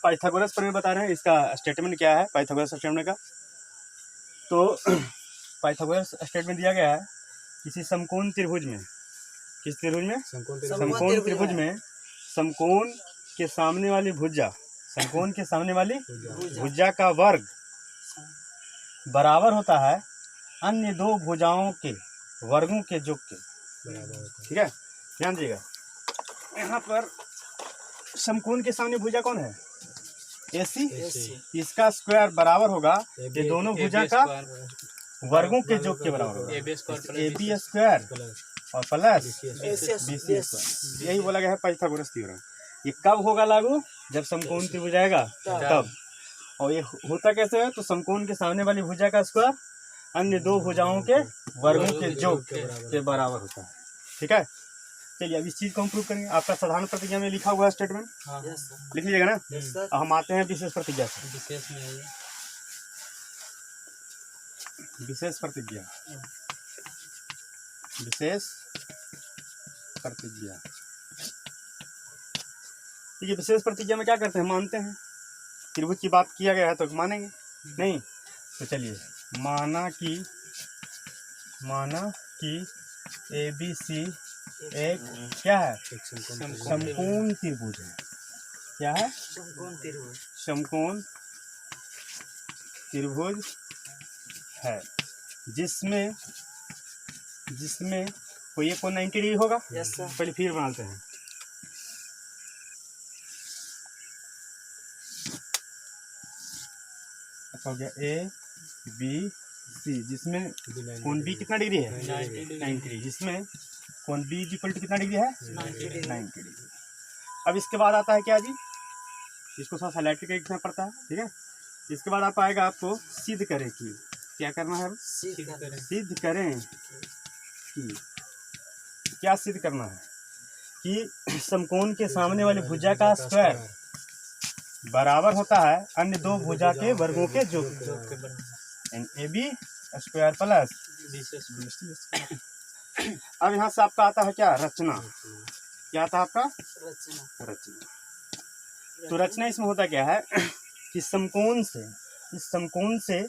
Pythagoras प्रमेय बता रहे हैं, इसका स्टेटमेंट क्या है पाइथागोरस स्टेटमेंट का। तो पाइथागोरस स्टेटमेंट दिया गया है किसी समकोण त्रिभुज में, किस त्रिभुज में, समकोण त्रिभुज में समकोण के सामने वाली भुजा, समकोण के सामने वाली भुजा का वर्ग बराबर होता है अन्य दो भुजाओं के वर्गों के योग के। ठीक है, ध्यान दीजिएगा, यहाँ पर समकोण के सामने भुजा कौन है, AC, इसका स्क्वायर बराबर होगा ये दोनों भुजा का वर्गों के योग के बराबर होगा, AB स्क्वायर और प्लस BC स्क्वायर। यही बोला गया है पाइथागोरस थ्योरम। ये कब होगा लागू, जब समकोण त्रिभुज आएगा तब। और ये होता कैसे है, तो समकोण के सामने वाली भुजा का स्क्वायर अन्य दो भुजाओं के वर्गों के योग के बराबर होता है। ठीक है, चलिए अब इस चीज को हम प्रूव करेंगे। आपका साधारण प्रतिज्ञा में लिखा हुआ है स्टेटमेंट, लिख लीजिएगा ना। अब हम आते हैं विशेष प्रतिज्ञा से। विशेष प्रतिज्ञा, विशेष प्रतिज्ञा। देखिए विशेष प्रतिज्ञा में क्या करते हैं, मानते हैं त्रिभुज की बात किया गया है तो मानेंगे नहीं। तो चलिए माना कि ABC एक क्या है, समकोण त्रिभुज है। क्या है, समकोण त्रिभुज है जिसमें कोई एक कोण 90 डिग्री होगा। पहले फिर बनाते हैं। हो गया ABC, जिसमें कोण B कितना डिग्री है, 90 डिग्री, जिसमें कोण B इक्वल टू कितना डिग्री है, 90 डिग्री। अब इसके बाद आता है क्या जी, इसको थोड़ा सा हाईलाइट करके लिखना पड़ता है। ठीक है, इसके बाद आप आएगा आपको सिद्ध करें कि, क्या करना है, सिद्ध करें कि, क्या सिद्ध करना है कि समकोण के सामने वाली भुजा का स्क्वायर बराबर होता है अन्य दो भुजा के वर्गों के योग, AB स्क्वायर प्लस। अब यहाँ से आपका आता है क्या, रचना। क्या आता है आपका, रचना। तो रचना इसमें होता क्या है कि इस समकोण से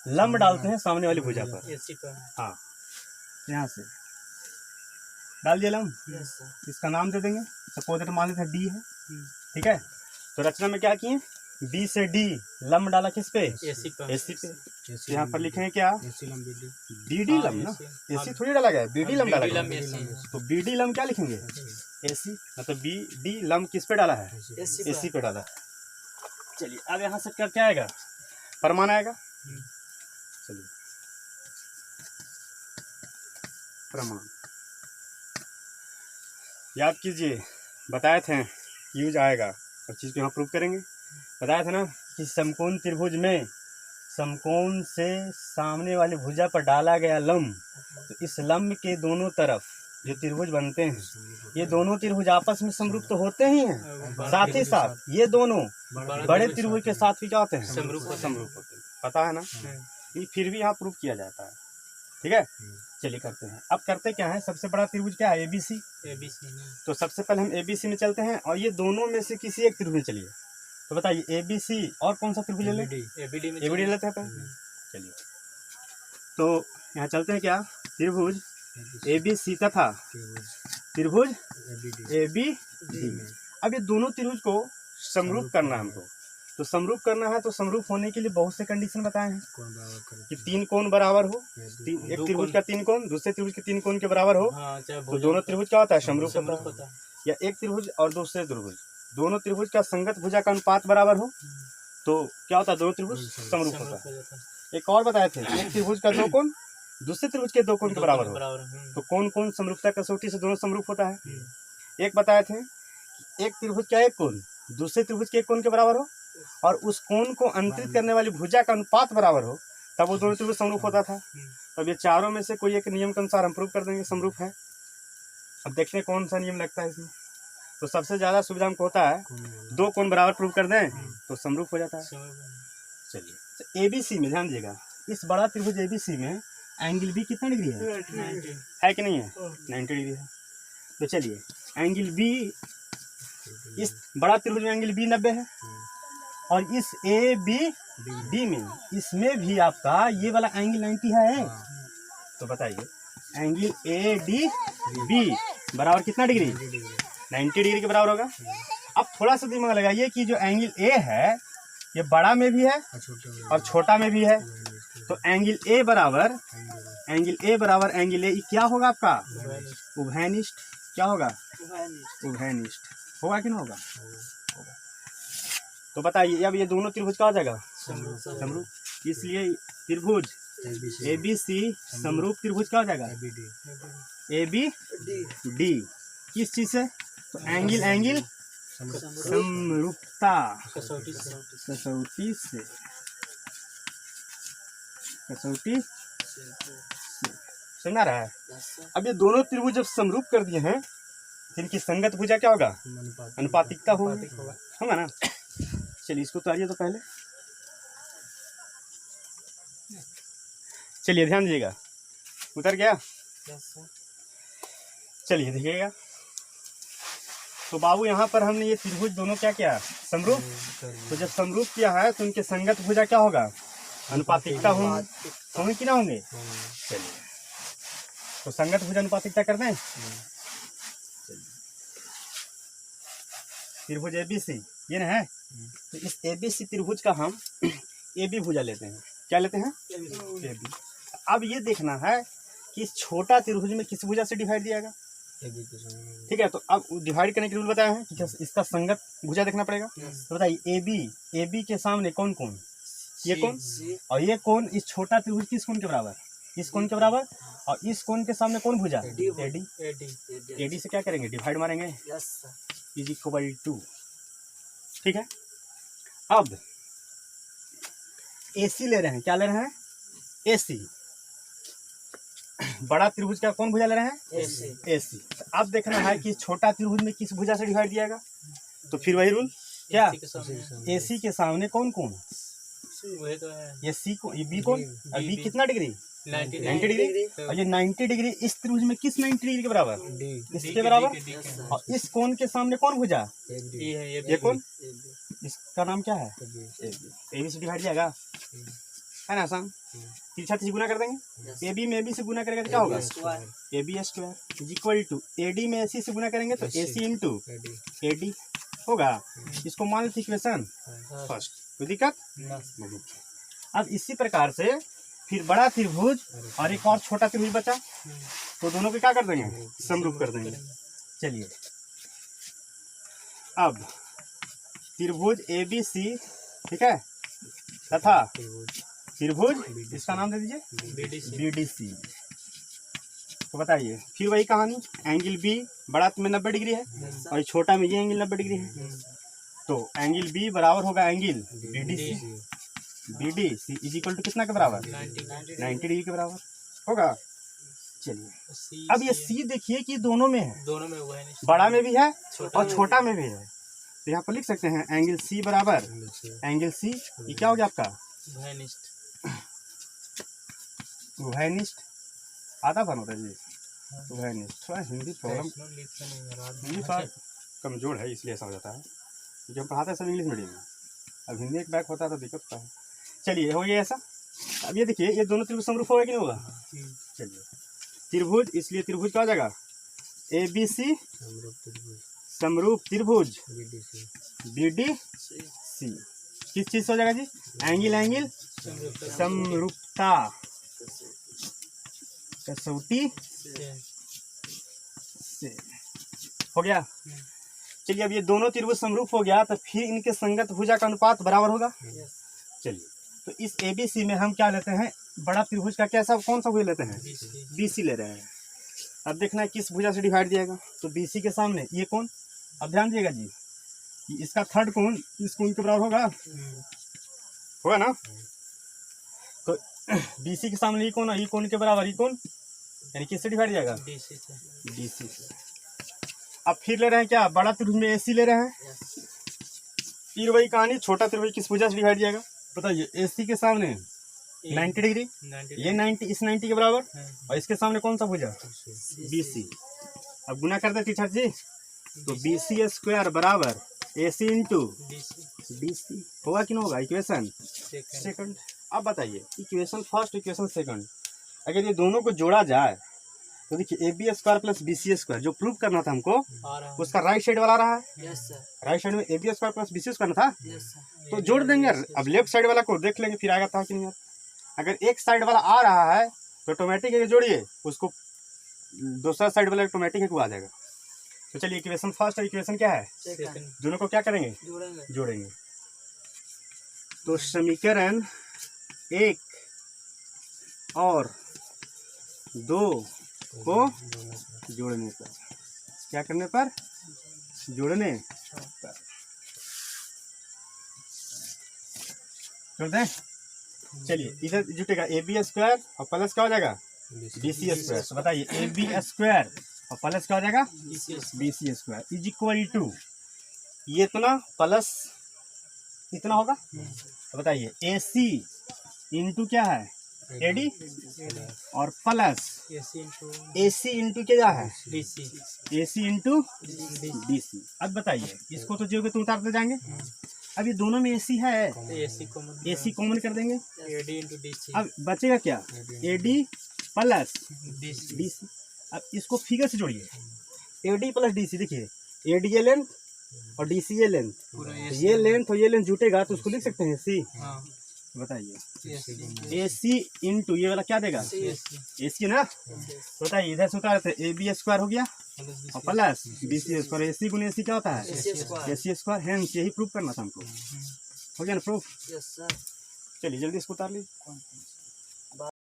लंब डालते हैं सामने वाली भुजा पर। हाँ, यहाँ से डाल दिया लंब, इसका नाम दे देंगे, सपोज दैट मान लेते हैं D है। ठीक है, तो रचना में क्या किए, B से D लंब डाला किस पे, AC पे। यहाँ पर लिखे हैं क्या, BD लंब ना, AC थोड़ी डाला गया है, BD लंब डाला गया। तो BD लंब क्या लिखेंगे, AC, मतलब BD लंब किस पे डाला है, AC पे डाला है। चलिए अब यहाँ से क्या आएगा, प्रमाण आएगा। चलिए प्रमाण याद कीजिए, बताए थे यूज आएगा, और चीज़ को यहाँ प्रूव करेंगे। बताया था ना कि समकोण त्रिभुज में समकोण से सामने वाली भुजा पर डाला गया लंब, तो इस लंब के दोनों तरफ जो त्रिभुज बनते हैं, ये दोनों त्रिभुज आपस में समरूप तो होते ही हैं, साथ ही साथ ये दोनों बड़े त्रिभुज के साथ भी क्या होते हैं, समरूप होते हैं। पता है ना, ये फिर भी यहाँ प्रूव किया जाता है। ठीक है, चलिए करते हैं। अब करते क्या है, सबसे बड़ा त्रिभुज क्या है, ABC। तो सबसे पहले हम ABC में चलते हैं, और ये दोनों में से किसी एक त्रिभुज में चलिए। तो बताइए ABC और कौन सा त्रिभुज ले लें, ABD लेते हैं पहले। चलिए तो यहाँ चलते हैं, क्या त्रिभुज ABC तथा त्रिभुज ABD। अब ये दोनों त्रिभुज को समरूप करना है हमको। तो समरूप करना है, तो समरूप होने के लिए बहुत से कंडीशन बताए हैं कि तीन कोण बराबर हो, एक त्रिभुज का तीन कोण दूसरे त्रिभुज के तीन कोण के बराबर हो, तो दोनों त्रिभुज क्या होता है, समरूप होता है। या एक त्रिभुज और दूसरे त्रिभुज, दोनों त्रिभुज का संगत भुजा का अनुपात बराबर हो, तो क्या होता है, दोनों त्रिभुज समरूप होता है। एक और बताए थे, एक त्रिभुज का दो कोण दूसरे त्रिभुज के दो कोण के बराबर हो, तो कौन कौन समरूपता कसौटी से दोनों समरूप होता है। एक बताए थे, एक त्रिभुज का एक कोण दूसरे त्रिभुज के एक कोण के बराबर हो, और उस कोण को अंतरित करने वाली भुजा का अनुपात बराबर हो, तब वो दोनों त्रिभुज समरूप होता था। अब ये चारों में से कोई एक नियम के अनुसार हम प्रूव कर देंगे समरूप है। अब देखते हैं कौन सा नियम लगता है इसमें। तो सबसे ज़्यादा सुविधा हमको होता है दो कोण बराबर प्रूव कर दें तो समरूप हो जाता है। चलिए तो ABC में ध्यान दीजिएगा, इस बड़ा त्रिभुज ABC में एंगल B कितना डिग्री है कि नहीं है, 90 डिग्री है। तो चलिए एंगल B, इस बड़ा त्रिभुज में एंगल B 90 है, और इस ए बी डी में, इसमें भी आपका ये वाला एंगल 90 है। तो बताइए एंगल ए डी बी बराबर कितना डिग्री? 90 डिग्री के बराबर होगा। अब थोड़ा सा दिमाग लगाइए कि जो एंगल ए है ये बड़ा में भी है और छोटा में भी है। तो एंगल ए बराबर एंगल ए क्या होगा आपका? उभयनिष्ठ। क्या होगा? उभयनिष्ठ। होगा कि नहीं होगा? तो बताइए अब ये दोनों त्रिभुज का हो जाएगा समरूप। इसलिए त्रिभुज ए बी सी समरूप त्रिभुज का हो जाएगा ए बी डी। किस चीज से? तो एंगल समरूपता, कसौटी से, कसौटी समझ रहा है। अब ये दोनों त्रिभुज जब समरूप कर दिए हैं तो इनकी संगत भुजा क्या होगा? अनुपातिकता होगा ना। चलिए इसको उतारिए तो पहले, चलिए ध्यान दीजिएगा। उतर गया? चलिए देखिएगा। तो बाबू यहाँ पर हमने ये त्रिभुज दोनों क्या किया? समरूप। तो जब समरूप किया है तो उनके संगत भुजा क्या होगा? अनुपातिकता होंगे कि ना होंगे? चलिए तो संगत भुजा अनुपातिकता कर दें। त्रिभुज एबीसी ये ना है। तो इस एबीसी त्रिभुज का हम एबी भुजा लेते हैं। क्या लेते हैं? एबी। अब ये देखना है कि इस छोटा त्रिभुज में किस भुजा से डिवाइड दिया गया? ठीक है। तो अब डिवाइड करने के रूल बताया है कि इसका संगत भुजा देखना पड़ेगा। तो बताइए एबी के सामने कौन कौन? ये कौन और ये कौन? इस छोटा त्रिभुज किस कोण के बराबर? इस कोण के बराबर। और इस कोण के सामने कौन भुजा? एडी। एडी से क्या करेंगे? डिवाइड मारेंगे इज इक्वल टू। ठीक है। अब एसी ले रहे हैं। क्या ले रहे हैं? एसी। बड़ा त्रिभुज का कौन भुजा ले रहे हैं? एसी। अब देखना है कि छोटा त्रिभुज में किस भुजा से डिवाइड दिया जाएगा। तो फिर वही रूल क्या? एसी के सामने कौन कौन? ये सी को, ये बी कौन? बी कितना डिग्री? 90 डिग्री। और ये 90 डिग्री इस त्रिभुज में किस 90 डिग्री के बराबर? इसके बराबर। और इस कोण के सामने कौन भुजा? ये कौन? इसका नाम क्या है? एबी से डिवाइड जाएगा, है ना आसान। तिरछा से गुना कर देंगे। ए बी में बी से गुना करेंगे तो क्या होगा? A B square is equal to A D में एसी से गुना करेंगे तो ए सी इंटू ए डी होगा। इसको मान लेते इक्वेशन फर्स्ट। कोई दिक्कत नहीं। अब इसी प्रकार से फिर बड़ा त्रिभुज और एक और छोटा त्रिभुज बचा, तो दोनों को क्या कर देंगे? समरूप कर देंगे। चलिए अब त्रिभुज ए बी सी, ठीक है, तथा त्रिभुज इसका नाम दे दीजिए बी डी सी। तो बताइए फिर वही कहानी। एंगल बी बड़ा में 90 डिग्री है और छोटा में ये एंगल 90 डिग्री है। तो एंगल बी बराबर होगा angle B D C. B D C is equal to कितना के बराबर? 90 डिग्री के बराबर होगा। चलिए अब ये सी देखिए कि दोनों में है, बड़ा में भी है और छोटा में भी है। तो यहाँ पर लिख सकते हैं एंगल सी बराबर एंगल सी, ये क्या हो गया आपका? उभयनिष्ठ। आधा बन होता है जी उभयनिष्ठ। थोड़ा हिंदी प्रॉब्लम, हिंदी थोड़ा कमजोर है इसलिए ऐसा हो जाता है। जो हम पढ़ाते हैं सब इंग्लिश मीडियम में, अब हिंदी एक बैक होता है तो दिक्कत होता है। चलिए हो गया ऐसा। अब ये देखिए ये दोनों त्रिभुज समरूप होगा कि नहीं होगा? चलिए त्रिभुज, इसलिए त्रिभुज क्या हो जाएगा? ए बी सी समरूप त्रिभुज बी डी सी। किस चीज से हो जाएगा जी? एंगल समरूपता, कसौटी से हो गया। चलिए अब ये दोनों त्रिभुज समरूप हो गया तो फिर इनके संगत भुजा का अनुपात बराबर होगा। चलिए तो इस एबीसी में हम क्या लेते हैं? बड़ा त्रिभुज का कैसा कौन सा भुजा लेते हैं? बीसी ले रहे हैं। अब देखना है किस भुजा से डिवाइड दिया जाएगा। तो बीसी के सामने ये कौन? अब ध्यान दिएगा जी, इसका थर्ड कोण इस कोण के बराबर होगा ना। तो बीसी के सामने ये कौन है? ये कोण के बराबर ये कौन, यानी किससे डिवाइड जाएगा? डीसी से। अब फिर ले रहे हैं क्या? बड़ा त्रिभुज में एसी ले रहे हैं। फिर वही कहानी, छोटा त्रिभुज किस भुजा से डिवाइड जाएगा? बताइए एसी के सामने 90 डिग्री, ये 90 इस 90 के बराबर और इसके सामने कौन सा भुजा? बीसी। अब गुना कर दे टीचर जी, तो बीसी स्क्वायर बराबर एसी इंटू DC होगा कि नहीं होगा इक्वेशन सेकंड। अब बताइए इक्वेशन फर्स्ट इक्वेशन सेकंड अगर ये दोनों को जोड़ा जाए तो देखिए AB square plus BC square जो प्रूव करना था हमको उसका राइट साइड वाला रहा है। राइट साइड में AB square plus BC square था तो जोड़ देंगे। अब लेफ्ट साइड वाला को देख लेंगे फिर आएगा था कि नहीं। अगर एक साइड वाला आ रहा है तो ऑटोमेटिक है जोड़िए उसको, दूसरा साइड वाला ऑटोमेटिक है को आ जाएगा। तो चलिए इक्वेशन फर्स्ट और इक्वेशन क्या है दोनों को क्या करेंगे जोड़ेंगे। तो समीकरण 1 और 2 को जोड़ने पर क्या करने पर जोड़ने पर जोड़ दें। चलिए इधर जुटेगा AB स्क्वायर और प्लस क्या हो जाएगा BC स्क्वायर। तो बताइए AB स्क्वायर और प्लस क्या हो जाएगा BC square is equal to ये इतना प्लस इतना होगा। तो बताइए AC इंटू क्या है AD और प्लस AC इंटू क्या है AC इंटू DC। अब बताइए इसको तो जो तुम उतारते जाएंगे। अब ये दोनों में AC है AC कॉमन कर देंगे। अब बचेगा क्या AD प्लस DC। अब इसको फिगर से जोड़िए AD प्लस DC। देखिए AD ये लेंथ और DC ये लेंथ, ये लेंथ और ये लेंथ जुटेगा तो उसको लिख सकते हैं AC। बताइए AC इंटू ये वाला क्या देगा AC ना। तो बताइए इधर से उतारे थे AB स्क्वायर हो गया और प्लस BC स्क्वायर। AC गुने AC क्या होता है AC स्क्वायर। हेंस यही प्रूफ करना था हमको। हो गया ना प्रूफ। चलिए जल्दी इसको उतार लीजिए।